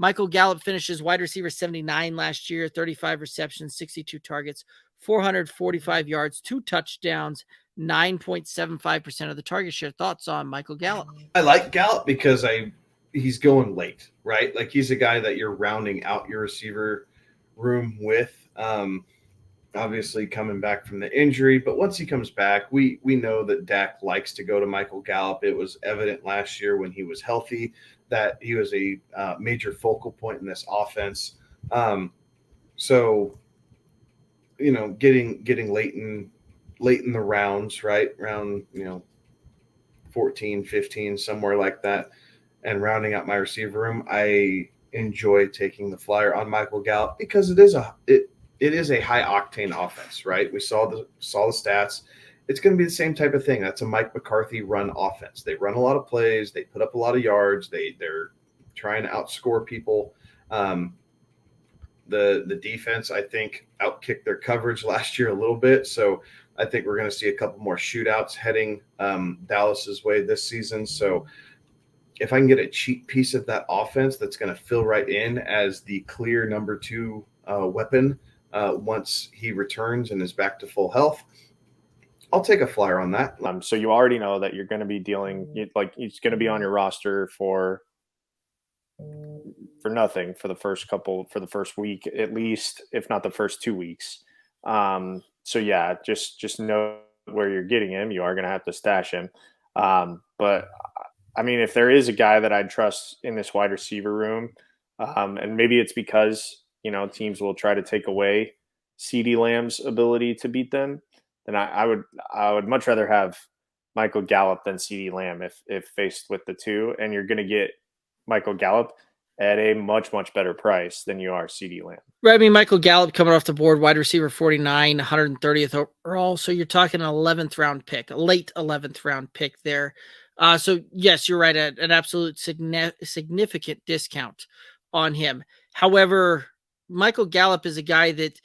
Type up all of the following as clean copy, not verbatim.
Michael Gallup finishes wide receiver 79 last year, 35 receptions, 62 targets, 445 yards, 2 touchdowns, 9.75% of the target share. Thoughts on Michael Gallup? I like Gallup because he's going late, right? Like he's a guy that you're rounding out your receiver room with. Obviously coming back from the injury, but once he comes back, we know that Dak likes to go to Michael Gallup. It was evident last year when he was healthy that he was a major focal point in this offense. So, getting late in the rounds, right? Round, 14, 15, somewhere like that, and rounding out my receiver room, I enjoy taking the flyer on Michael Gallup because it is a high octane offense, right? We saw the stats. It's going to be the same type of thing. That's a Mike McCarthy run offense. They run a lot of plays. They put up a lot of yards. They're trying to outscore people. The defense, I think, outkicked their coverage last year a little bit. So I think we're going to see a couple more shootouts heading Dallas's way this season. So if I can get a cheap piece of that offense that's going to fill right in as the clear number 2 weapon once he returns and is back to full health, I'll take a flyer on that. So you already know that you're going to be he's going to be on your roster for nothing for the first week at least, if not the first 2 weeks. So yeah, just know where you're getting him. You are going to have to stash him. But I mean, if there is a guy that I'd trust in this wide receiver room, and maybe it's because teams will try to take away CeeDee Lamb's ability to beat them, then I would much rather have Michael Gallup than CeeDee Lamb if faced with the two. And you're going to get Michael Gallup at a much, much better price than you are CeeDee Lamb. Right. I mean, Michael Gallup coming off the board, wide receiver 49, 130th overall. So you're talking an 11th round pick, a late 11th round pick there. So yes, you're right, at an absolute significant discount on him. However, Michael Gallup is a guy that,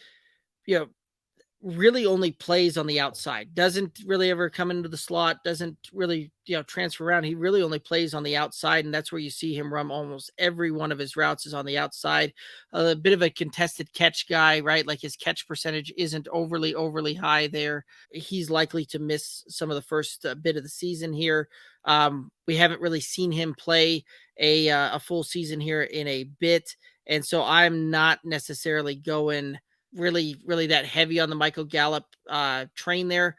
really only plays on the outside, doesn't really ever come into the slot, doesn't really, transfer around. He really only plays on the outside. And that's where you see him run almost every one of his routes is on the outside. A bit of a contested catch guy, right? Like his catch percentage isn't overly high there. He's likely to miss some of the first bit of the season here. We haven't really seen him play a full season here in a bit. And so I'm not necessarily going really that heavy on the Michael Gallup train there.